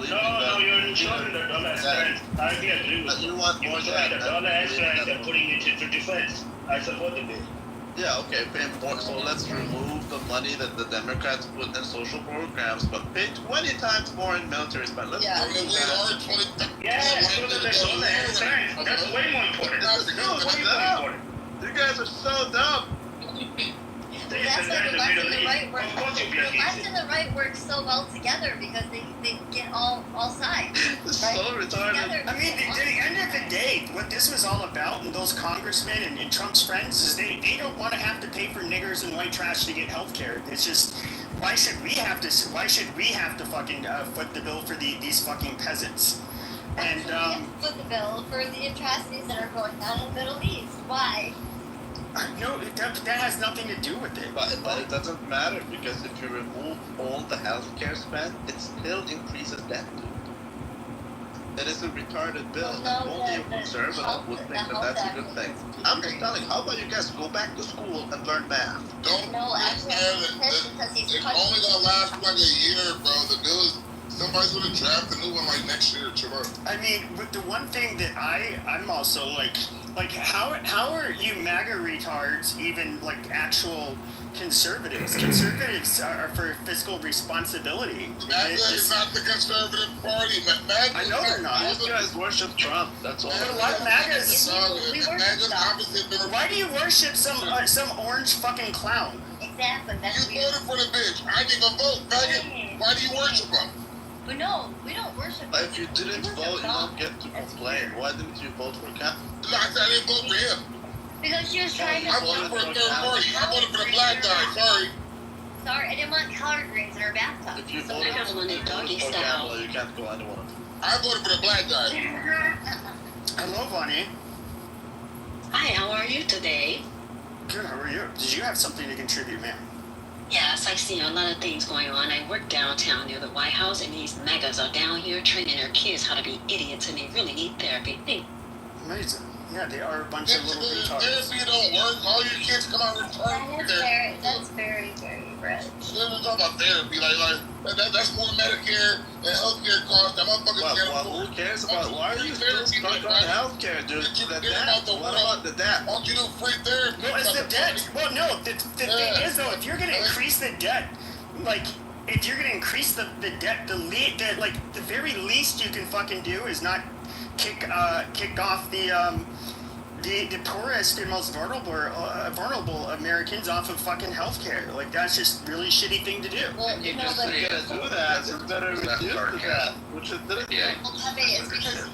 No, you're insuring the dollar strength. I agree with you. You want more than the dollar strength and putting it into defense. I support the bill. Yeah, okay, pay more. So let's remove the money that the Democrats put in social programs, but pay 20 times more in military spend. Let's Yeah, so that the dollar has strength. That's way more important. No, way more important. You guys are so dumb. That's why the left and the right work. The left and the right work so well together because they get all sides. It's right? so retarded. I mean, at the end of the day, what this was all about, and those congressmen and Trump's friends, is they don't want to have to pay for niggers and white trash to get health care. It's just, why should we have to fucking foot the bill for these fucking peasants? And foot the bill for the atrocities that are going on in the Middle East. Why? No, that has nothing to do with it. But it doesn't matter because if you remove all the healthcare spend, it still increases debt. It is a retarded bill. No, Only a conservative would think that that's a good thing. I'm just telling you, how about you guys go back to school and learn math? No, actually, because he's it's only gonna last like a year, bro. The bill is somebody's gonna draft a new one like next year, chill out. I mean, but the one thing that I'm also like how are you MAGA retards even like actual conservatives? Conservatives are for fiscal responsibility. MAGA is not the conservative party. MAGA, I know they're not. Those guys worship Trump. That's all. A lot of MAGAs. MAGA's opposite than Why do you worship some orange fucking clown? Exactly. That's you voted for the bitch. I didn't even vote. Maggot. Why do you worship him? But no, we don't worship. If you didn't vote, you don't get to complain. Why didn't you vote for Cap? I didn't vote for him. Because she was trying to. I voted for a third party. I voted for the black guy. Sorry. Sorry, I didn't want collard greens in her bathtub. If you voted for Gamble, you can't go anywhere. I voted for the black guy. Hello, Bonnie. Hi, how are you today? Good, how are you? Did you have something to contribute, ma'am? Yes, I see a lot of things going on. I work downtown near the White House, and these megas are down here training their kids how to be idiots, and they really need therapy. Amazing. Yeah, they are a bunch of little retards. Therapy don't work. All your kids come out retarded. That's very rich. We're talking about therapy. That's more Medicare and healthcare costs. That motherfuckers can't afford. Who cares about? Why are you still stuck on healthcare, dude? The debt. What about the debt? Why don't you do free therapy? Well, it's the debt. Well, no, the thing is, though, if you're going to increase the debt, like, if you're going to increase the debt, the very least you can fucking do is not kick off the poorest and most vulnerable Americans off of fucking healthcare. Like, that's just really shitty thing to do. Well, You just say to do that, it's better reduce the debt, which it didn't. Well, it's because,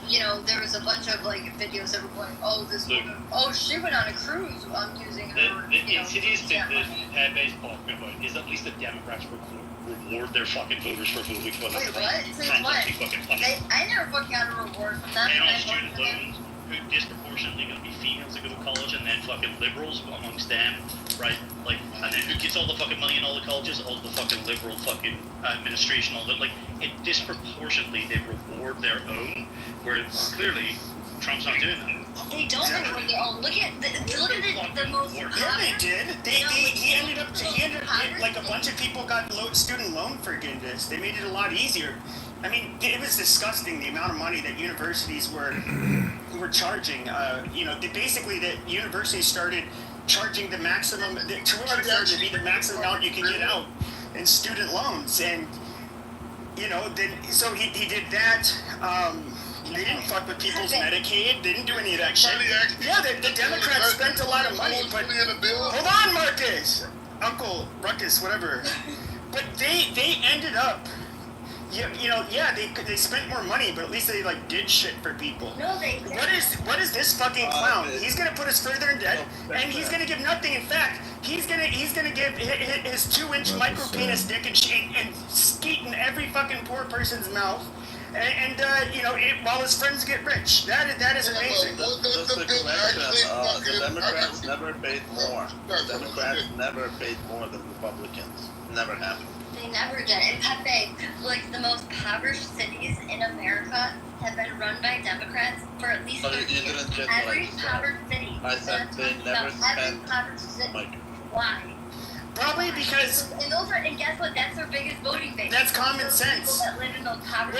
there was a bunch of, videos that were going, this woman, she went on a cruise using her, In cities that have baseball equivalent, is at least the Democrats reward their fucking voters for voting for them. Wait, what? Since what? I never fucking got a reward from that. And on student loans, who disproportionately going to be females that go to college, and then fucking liberals amongst them, right? Like, and then who gets all the fucking money in all the colleges? All the fucking liberal fucking administration, all that. Like, it disproportionately they reward their own, where clearly Trump's not doing that. They don't reward their own. Look at the most. Yeah, they did. He ended up like a bunch of people got student loan forgiveness. They made it a lot easier. I mean, it was disgusting the amount of money that universities were charging. The universities started charging the maximum. The tuition started to be the maximum amount you can get out in student loans, and so he did that. They didn't fuck with people's Medicaid. They didn't do any of that shit. Yeah, the Democrats spent a lot of money, but hold on, Marcus, Uncle Ruckus, whatever. But they ended up. They spent more money, but at least they did shit for people. No, they didn't. What is this fucking clown? He's gonna put us further in debt, and he's gonna give nothing. In fact, he's gonna give his 2-inch micro penis dick and skeet in every fucking poor person's mouth, and while his friends get rich. That is amazing. Just a correction. The Democrats never paid more. Democrats never paid more than Republicans. Never happened. They never did. And Pepe, the most impoverished cities in America have been run by Democrats for at least 30 you years. didn't get Every impoverished city. I said they never Every spent. impoverished city. Why? Probably because And guess what? That's their biggest voting base. that's common sense. People that live in those poverty.